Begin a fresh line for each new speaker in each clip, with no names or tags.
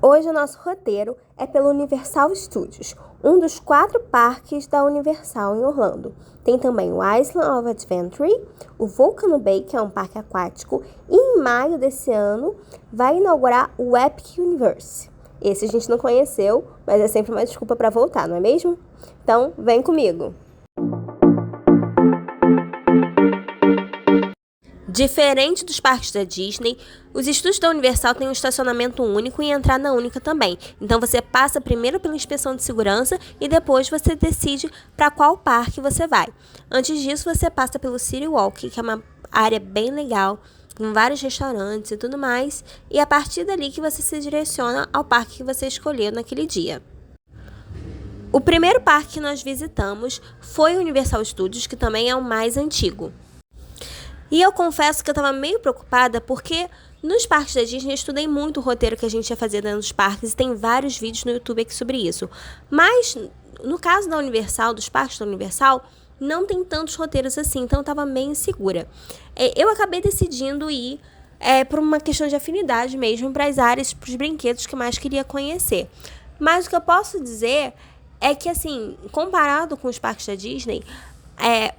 Hoje o nosso roteiro é pelo Universal Studios, um dos 4 parques da Universal em Orlando. Tem também o Island of Adventure, o Volcano Bay, que é um parque aquático, e em maio desse ano vai inaugurar o Epic Universe. Esse a gente não conheceu, mas é sempre uma desculpa para voltar, não é mesmo? Então, vem comigo! Diferente dos parques da Disney, os estúdios da Universal têm um estacionamento único e entrada única também. Então você passa primeiro pela inspeção de segurança e depois você decide para qual parque você vai. Antes disso, você passa pelo City Walk, que é uma área bem legal, com vários restaurantes e tudo mais. E é a partir dali que você se direciona ao parque que você escolheu naquele dia. O primeiro parque que nós visitamos foi o Universal Studios, que também é o mais antigo. E eu confesso que eu estava meio preocupada porque nos parques da Disney eu estudei muito o roteiro que a gente ia fazer dentro dos parques e tem vários vídeos no YouTube aqui sobre isso. Mas no caso da Universal, dos parques da Universal, não tem tantos roteiros assim, então eu estava meio insegura. Eu acabei decidindo ir por uma questão de afinidade mesmo para as áreas, para os brinquedos que eu mais queria conhecer. Mas o que eu posso dizer é que, assim, comparado com os parques da Disney,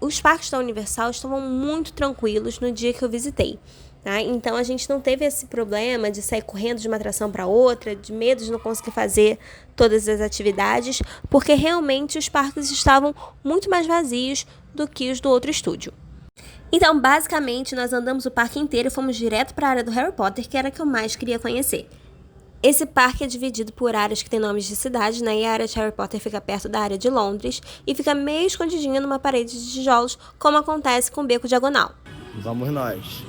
os parques da Universal estavam muito tranquilos no dia que eu visitei. Tá? Então a gente não teve esse problema de sair correndo de uma atração para outra, de medo de não conseguir fazer todas as atividades, porque realmente os parques estavam muito mais vazios do que os do outro estúdio. Então, basicamente, nós andamos o parque inteiro e fomos direto para a área do Harry Potter, que era a que eu mais queria conhecer. Esse parque é dividido por áreas que têm nomes de cidades, né? E a área de Harry Potter fica perto da área de Londres e fica meio escondidinha numa parede de tijolos, como acontece com o Beco Diagonal.
Vamos nós.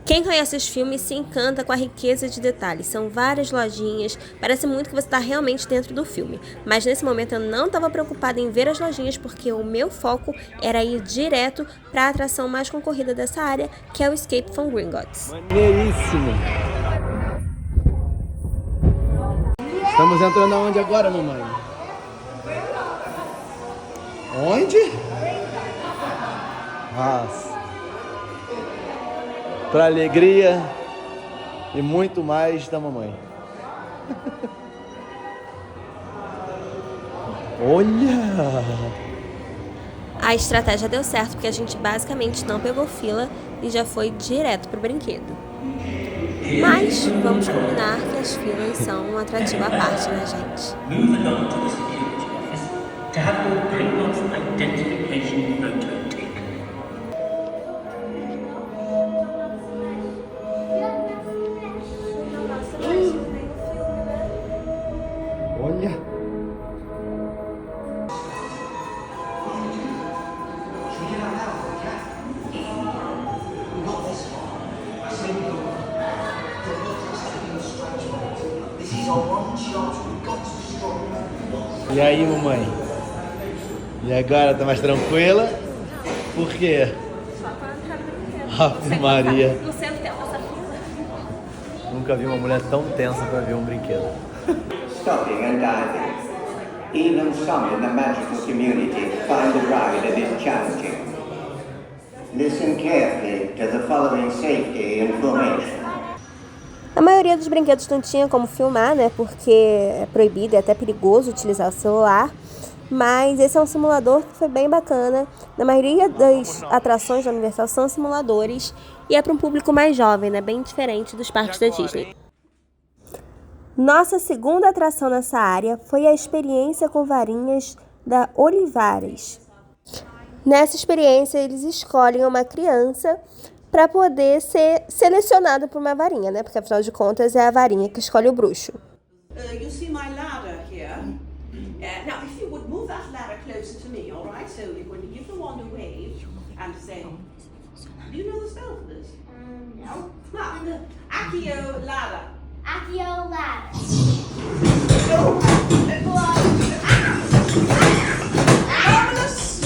Quem conhece os filmes se encanta com a riqueza de detalhes. São várias lojinhas, parece muito que você está realmente dentro do filme. Mas nesse momento eu não estava preocupada em ver as lojinhas, porque o meu foco era ir direto para a atração mais concorrida dessa área, que é o Escape from Gringotts.
Maneiríssimo! Estamos entrando aonde agora, mamãe? Onde? Nossa! Para alegria e muito mais da mamãe. Olha!
A estratégia deu certo porque a gente basicamente não pegou fila e já foi direto pro brinquedo. Mas vamos combinar que as filas são um atrativo à parte, né, gente?
Move along to the security office to have your Gringotts identification photo taken.
Olha! E aí, mamãe? E agora, tá mais tranquila? Por quê?
Só pra entrar no brinquedo.
Ave Maria!
Não sei o tempo essa fila.
Nunca vi uma mulher tão tensa pra ver um brinquedo.
Stopping and diving. Even some in the magical community find the ride a bit challenging. Listen carefully to the following safety information.
A maioria dos brinquedos não tinha como filmar, né? Porque é proibido, é até perigoso utilizar o celular. Mas esse é um simulador que foi bem bacana. Na maioria das atrações da Universal são simuladores e é para um público mais jovem, né? Bem diferente dos parques da Disney. Nossa segunda atração nessa área foi a experiência com varinhas da Olivares. Nessa experiência, eles escolhem uma criança para poder ser selecionada por uma varinha, né? Porque afinal de contas é a varinha que escolhe o bruxo.
You see my ladder here. Now, if you would move that ladder closer to me, all right? So you're going to give the wand a wave and say, do you know the spell for this?
No.
Now, Accio ladder.
Accio ladder.
Marvelous!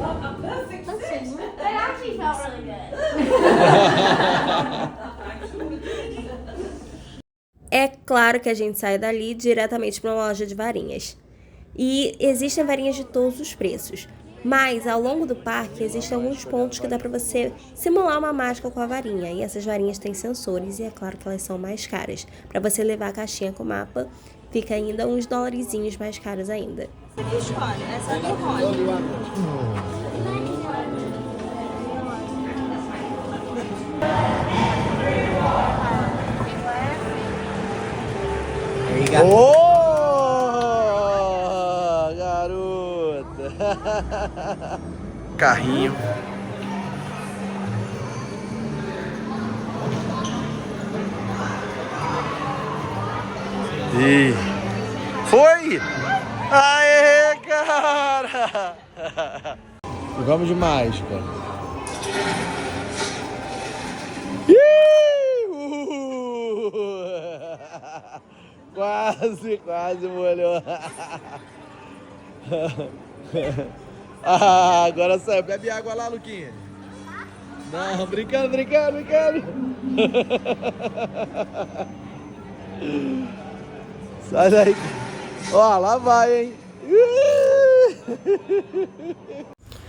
A perfect fit.
Claro que a gente sai dali diretamente para uma loja de varinhas. E existem varinhas de todos os preços. Mas, ao longo do parque, existem alguns pontos que dá para você simular uma mágica com a varinha. E essas varinhas têm sensores e é claro que elas são mais caras. Para você levar a caixinha com o mapa, fica ainda uns dólarzinhos mais caros ainda.
Essa aqui escolhe, essa aqui escolhe.
Oh, garota! Carrinho. E foi! Aê, cara! Vamos de mágica. Quase molhou. Ah, agora saiu. Bebe água lá, Luquinha. Não, brincando. Sai daí. Ó, lá vai, hein.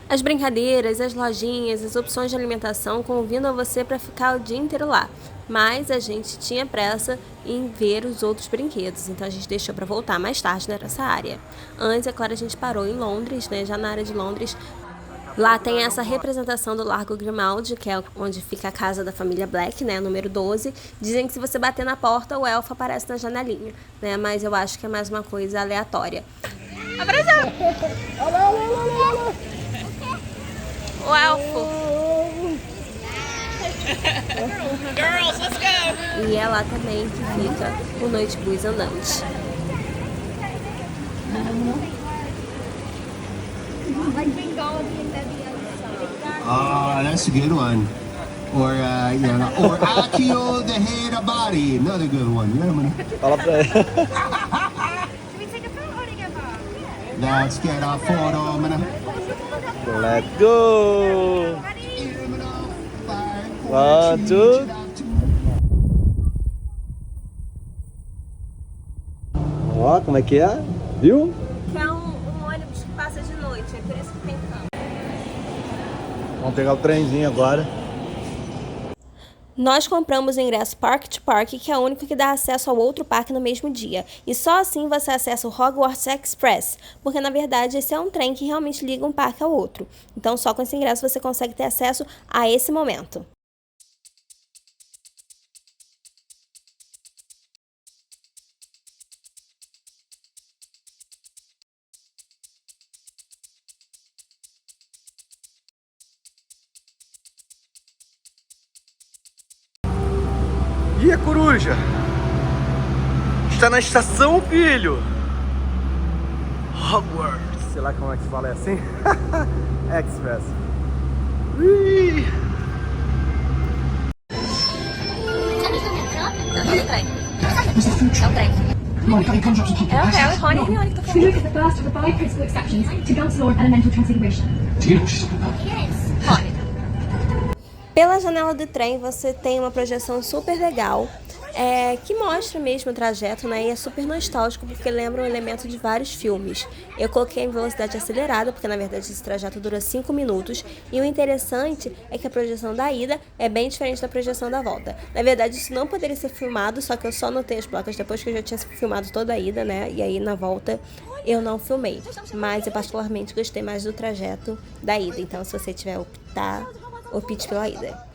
As brincadeiras, as lojinhas, as opções de alimentação convidam você para ficar o dia inteiro lá. Mas a gente tinha pressa em ver os outros brinquedos, então a gente deixou para voltar mais tarde nessa área. Antes, é claro, a gente parou em Londres, né, já na área de Londres. Lá tem essa representação do Largo Grimaldi, que é onde fica a casa da família Black, né, número 12. Dizem que se você bater na porta, o elfo aparece na janelinha, né, mas eu acho que é mais uma coisa aleatória. Apareceu! O elfo!
Girls, let's go!
E é lá também que fica o Noite Bus andante.
Ah, that's a good one. Or, or Akio the Head Body, another good one. You know what I mean?
Fala pra ele.
Should we take a photo together?
Let's get a photo, man.
Let's go! 1, 2. Ó, como é que é? Viu?
É um ônibus que passa de noite, é por isso que tem tanto.
Vamos pegar o trenzinho agora.
Nós compramos o ingresso Park to Park, que é o único que dá acesso ao outro parque no mesmo dia. E só assim você acessa o Hogwarts Express, porque na verdade esse é um trem que realmente liga um parque ao outro. Então só com esse ingresso você consegue ter acesso a esse momento.
E a coruja? Está na estação, filho! Hogwarts! Sei lá como é que se fala, é assim? Express. Ui.
Pela janela do trem você tem uma projeção super legal, que mostra mesmo o trajeto, né? E é super nostálgico porque lembra um elemento de vários filmes. Eu coloquei em velocidade acelerada porque na verdade esse trajeto dura 5 minutos e o interessante é que a projeção da ida é bem diferente da projeção da volta. Na verdade isso não poderia ser filmado, só que eu só notei as placas depois que eu já tinha filmado toda a ida, né? E aí na volta eu não filmei, mas eu particularmente gostei mais do trajeto da ida, então se você tiver opte pela ida.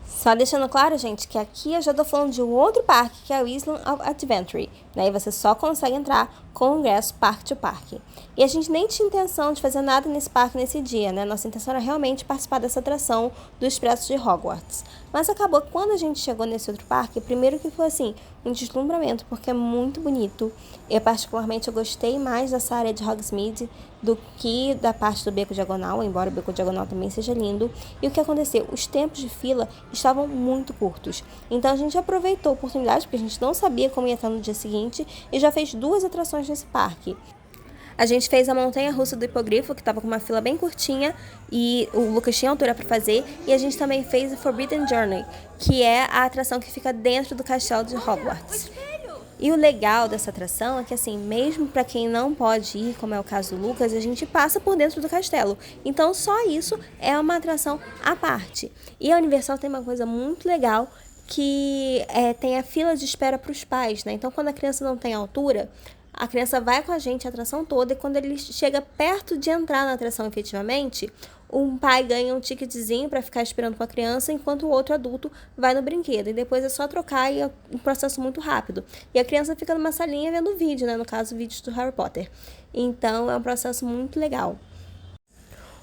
Só deixando claro, gente, que aqui eu já tô falando de um outro parque, que é o Island of Adventure. Daí você só consegue entrar com o ingresso Park to Park. E a gente nem tinha intenção de fazer nada nesse parque nesse dia, né? Nossa intenção era realmente participar dessa atração do Expresso de Hogwarts. Mas acabou que quando a gente chegou nesse outro parque, primeiro que foi assim, um deslumbramento, porque é muito bonito. Eu particularmente gostei mais dessa área de Hogsmeade do que da parte do Beco Diagonal, embora o Beco Diagonal também seja lindo. E o que aconteceu? Os tempos de fila estavam estavam muito curtos. Então a gente aproveitou a oportunidade, porque a gente não sabia como ia estar no dia seguinte, e já fez 2 atrações nesse parque. A gente fez a montanha-russa do hipogrifo, que estava com uma fila bem curtinha, e o Lucas tinha altura para fazer, e a gente também fez a Forbidden Journey, que é a atração que fica dentro do castelo de Hogwarts. E o legal dessa atração é que, assim, mesmo para quem não pode ir, como é o caso do Lucas, a gente passa por dentro do castelo. Então, só isso é uma atração à parte. E a Universal tem uma coisa muito legal, que tem a fila de espera para os pais, né? Então, quando a criança não tem altura, a criança vai com a gente a atração toda, e quando ele chega perto de entrar na atração efetivamente, um pai ganha um ticketzinho para ficar esperando com a criança, enquanto o outro adulto vai no brinquedo. E depois é só trocar, e é um processo muito rápido. E a criança fica numa salinha vendo vídeo, né? No caso, vídeos do Harry Potter. Então, é um processo muito legal.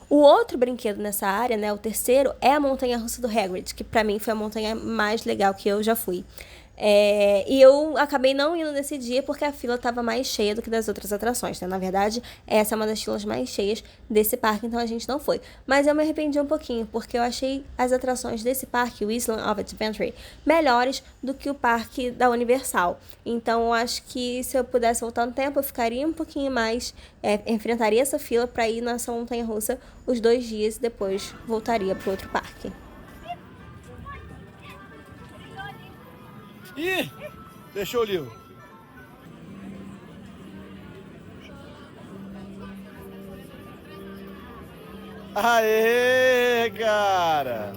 O outro brinquedo nessa área, né, o terceiro, é a montanha-russa do Hagrid, que pra mim foi a montanha mais legal que eu já fui. E eu acabei não indo nesse dia porque a fila estava mais cheia do que das outras atrações, né? Na verdade, essa é uma das filas mais cheias desse parque, então a gente não foi. Mas eu me arrependi um pouquinho, porque eu achei as atrações desse parque, o Island of Adventure, melhores do que o parque da Universal. Então eu acho que se eu pudesse voltar no tempo, eu ficaria um pouquinho mais, enfrentaria essa fila para ir nessa montanha-russa os 2 dias e depois voltaria para outro parque.
Ih, deixou o livro. Aê, cara!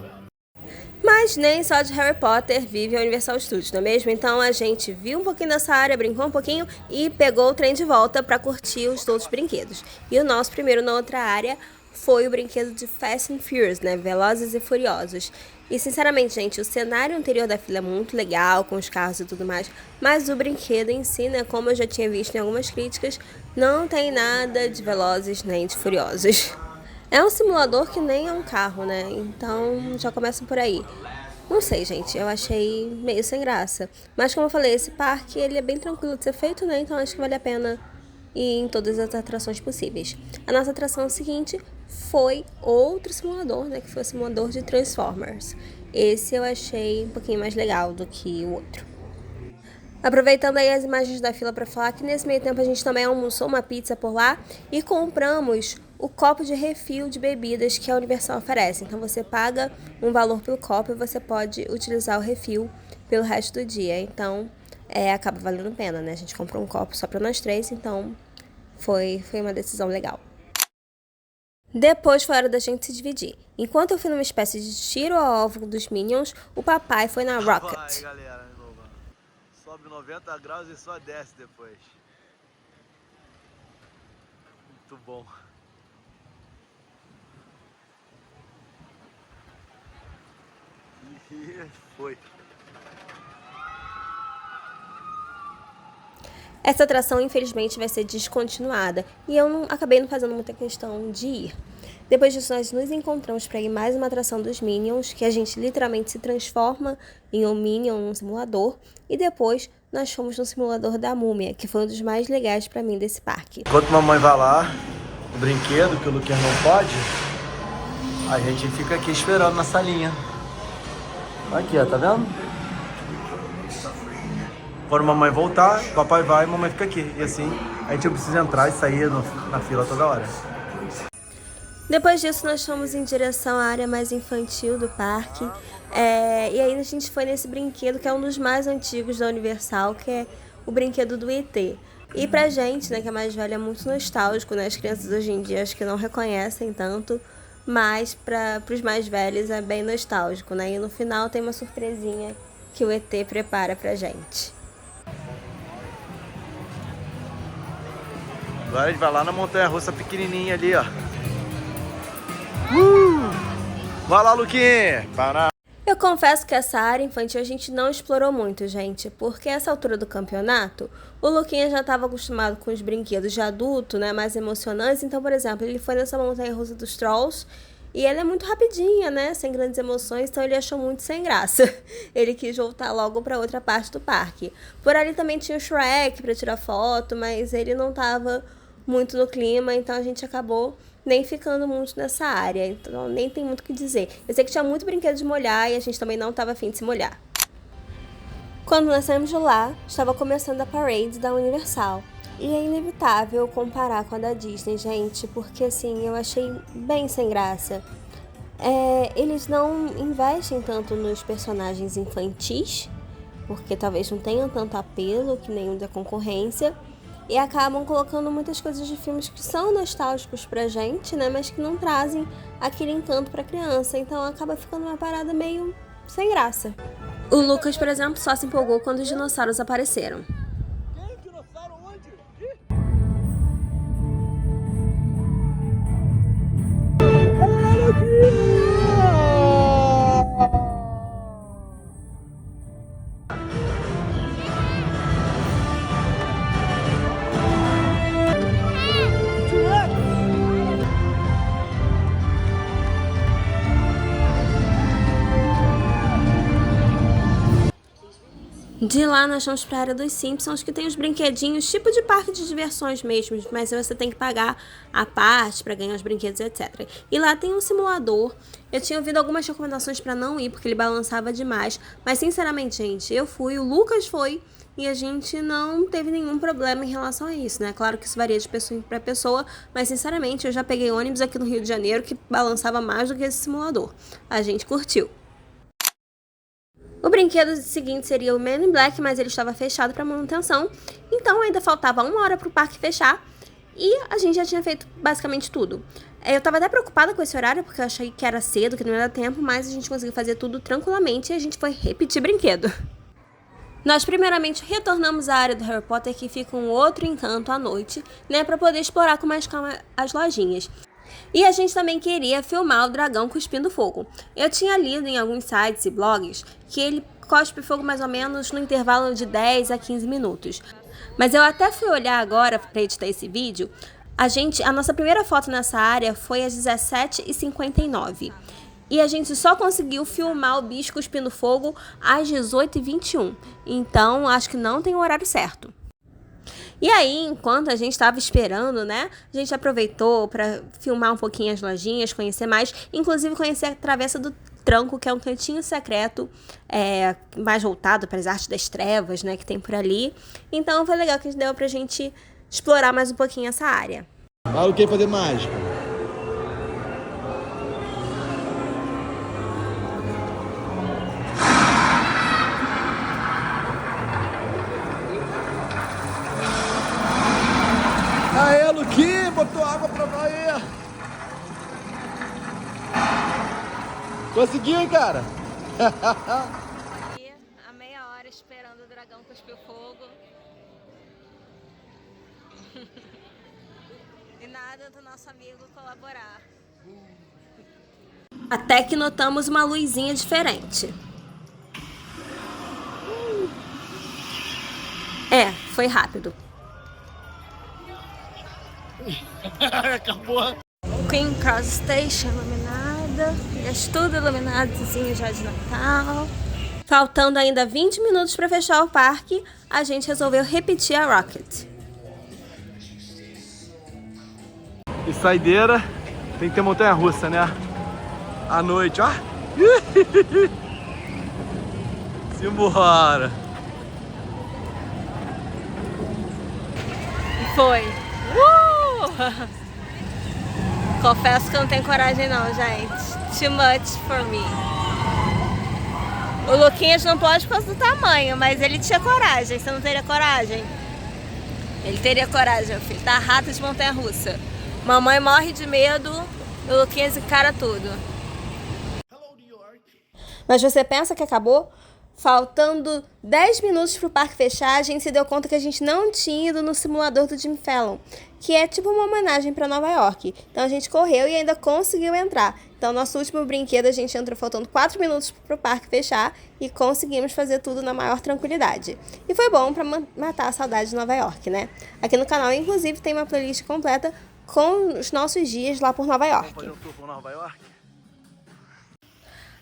Mas nem só de Harry Potter vive a Universal Studios, não é mesmo? Então a gente viu um pouquinho dessa área, brincou um pouquinho e pegou o trem de volta para curtir os outros brinquedos. E o nosso primeiro na outra área foi o brinquedo de Fast and Furious, né? Velozes e Furiosos. E sinceramente, gente, o cenário anterior da fila é muito legal, com os carros e tudo mais, mas o brinquedo em si, né, como eu já tinha visto em algumas críticas, não tem nada de Velozes nem de Furiosos. É um simulador que nem é um carro, né? Então já começa por aí. Não sei, gente, eu achei meio sem graça. Mas como eu falei, esse parque ele é bem tranquilo de ser feito, né? Então acho que vale a pena ir em todas as atrações possíveis. A nossa atração seguinte foi outro simulador, né? Que foi o simulador de Transformers. Esse eu achei um pouquinho mais legal do que o outro. Aproveitando aí as imagens da fila para falar que nesse meio tempo a gente também almoçou uma pizza por lá e compramos o copo de refil de bebidas que a Universal oferece. Então você paga um valor pelo copo e você pode utilizar o refil pelo resto do dia. Então acaba valendo a pena, né? A gente comprou um copo só para nós 3, então foi uma decisão legal. Depois foi hora da gente se dividir. Enquanto eu fui numa espécie de tiro ao alvo dos Minions, o papai foi na Rocket.
Vai, galera, sobe 90 graus e só desce depois. Muito bom. E foi.
Essa atração, infelizmente, vai ser descontinuada e eu acabei não fazendo muita questão de ir. Depois disso, nós nos encontramos para ir mais uma atração dos Minions, que a gente literalmente se transforma em um Minion, num simulador, e depois nós fomos no simulador da Múmia, que foi um dos mais legais para mim desse parque.
Enquanto mamãe vai lá, o brinquedo, que o Luquinhas não pode, a gente fica aqui esperando na salinha. Aqui, ó, tá vendo? Quando a mamãe voltar, o papai vai e a mamãe fica aqui. E assim, a gente não precisa entrar e sair na fila toda hora.
Depois disso, nós fomos em direção à área mais infantil do parque. E aí a gente foi nesse brinquedo que é um dos mais antigos da Universal, que é o brinquedo do ET. E pra gente, né, que é mais velha, é muito nostálgico, né? As crianças hoje em dia acho que não reconhecem tanto, mas pros mais velhos é bem nostálgico, né? E no final tem uma surpresinha que o ET prepara pra gente.
Agora a gente vai lá na montanha-russa pequenininha ali, ó. Vai lá, Luquinha! Para!
Eu confesso que essa área infantil a gente não explorou muito, gente, porque essa altura do campeonato, o Luquinha já estava acostumado com os brinquedos de adulto, né, mais emocionantes. Então, por exemplo, ele foi nessa montanha-russa dos Trolls e ela é muito rapidinha, né, sem grandes emoções, então ele achou muito sem graça. Ele quis voltar logo para outra parte do parque. Por ali também tinha o Shrek para tirar foto, mas ele não estava muito no clima, então a gente acabou nem ficando muito nessa área, então nem tem muito o que dizer. Eu sei que tinha muito brinquedo de molhar e a gente também não estava afim de se molhar. Quando nós saímos de lá, estava começando a parade da Universal. E é inevitável comparar com a da Disney, gente, porque assim, eu achei bem sem graça. Eles não investem tanto nos personagens infantis, porque talvez não tenham tanto apelo que nenhum da concorrência, e acabam colocando muitas coisas de filmes que são nostálgicos pra gente, né, mas que não trazem aquele encanto pra criança, então acaba ficando uma parada meio sem graça. O Lucas, por exemplo, só se empolgou quando os dinossauros apareceram. De lá nós fomos para a área dos Simpsons, que tem os brinquedinhos, tipo de parque de diversões mesmo, mas você tem que pagar a parte para ganhar os brinquedos, etc. E lá tem um simulador. Eu tinha ouvido algumas recomendações para não ir, porque ele balançava demais, mas sinceramente, gente, eu fui, o Lucas foi, e a gente não teve nenhum problema em relação a isso, né? Claro que isso varia de pessoa para pessoa, mas sinceramente, eu já peguei ônibus aqui no Rio de Janeiro que balançava mais do que esse simulador. A gente curtiu. O brinquedo seguinte seria o Man in Black, mas ele estava fechado para manutenção, então ainda faltava 1 hora para o parque fechar e a gente já tinha feito basicamente tudo. Eu estava até preocupada com esse horário, porque eu achei que era cedo, que não ia dar tempo, mas a gente conseguiu fazer tudo tranquilamente e a gente foi repetir brinquedo. Nós primeiramente retornamos à área do Harry Potter, que fica um outro encanto à noite, né, para poder explorar com mais calma as lojinhas. E a gente também queria filmar o dragão cuspindo fogo. Eu tinha lido em alguns sites e blogs que ele cospe fogo mais ou menos no intervalo de 10 a 15 minutos. Mas eu até fui olhar agora para editar esse vídeo. A nossa primeira foto nessa área foi às 17h59. E a gente só conseguiu filmar o bicho cuspindo fogo às 18h21. Então, acho que não tem o horário certo. E aí, enquanto a gente estava esperando, né, a gente aproveitou para filmar um pouquinho as lojinhas, conhecer mais, inclusive conhecer a Travessa do Tranco, que é um cantinho secreto, mais voltado para as artes das trevas, né, que tem por ali. Então foi legal que deu pra gente explorar mais um pouquinho essa área.
Malu quer fazer mágica. Aê, Luquinha, botou água pra valer. Conseguiu, hein, cara?
A meia hora esperando o dragão cuspir fogo. E nada do nosso amigo colaborar. Até que notamos uma luzinha diferente. Foi rápido.
Acabou.
Queen Cross Station iluminada. Tudo iluminadozinho já de Natal. Faltando ainda 20 minutos para fechar o parque, a gente resolveu repetir a Rocket.
E saideira, tem que ter montanha-russa, né? À noite, ó. Simbora.
Foi. Confesso que eu não tenho coragem não, gente. Too much for me. O Luquinhas não pode por causa do tamanho, mas ele tinha coragem. Você não teria coragem? Ele teria coragem, meu filho. Tá rato de montanha-russa. Mamãe morre de medo, o Luquinhas encara tudo. Mas você pensa que acabou? Faltando 10 minutos pro parque fechar, a gente se deu conta que a gente não tinha ido no simulador do Jimmy Fallon, que é tipo uma homenagem para Nova York. Então a gente correu e ainda conseguiu entrar. Então nosso último brinquedo a gente entrou faltando 4 minutos pro parque fechar e conseguimos fazer tudo na maior tranquilidade. E foi bom para matar a saudade de Nova York, né? Aqui no canal, inclusive, tem uma playlist completa com os nossos dias lá por Nova York.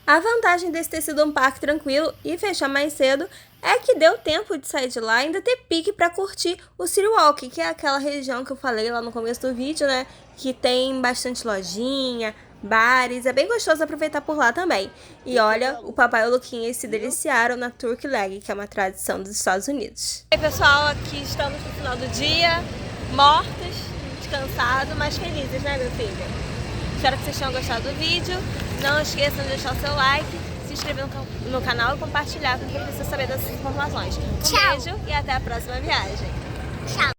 A vantagem desse ter sido um parque tranquilo e fechar mais cedo é que deu tempo de sair de lá e ainda ter pique pra curtir o City Walk, que é aquela região que eu falei lá no começo do vídeo, né? Que tem bastante lojinha, bares, é bem gostoso aproveitar por lá também. E olha, o papai e o Luquinhas se deliciaram na Turkey Leg, que é uma tradição dos Estados Unidos. E aí, pessoal, aqui estamos no final do dia, mortos, descansados, mas felizes, né, meu filho? Espero que vocês tenham gostado do vídeo. Não esqueçam de deixar o seu like, se inscrever no canal e compartilhar com quem precisa saber dessas informações. Um beijo e até a próxima viagem.
Tchau.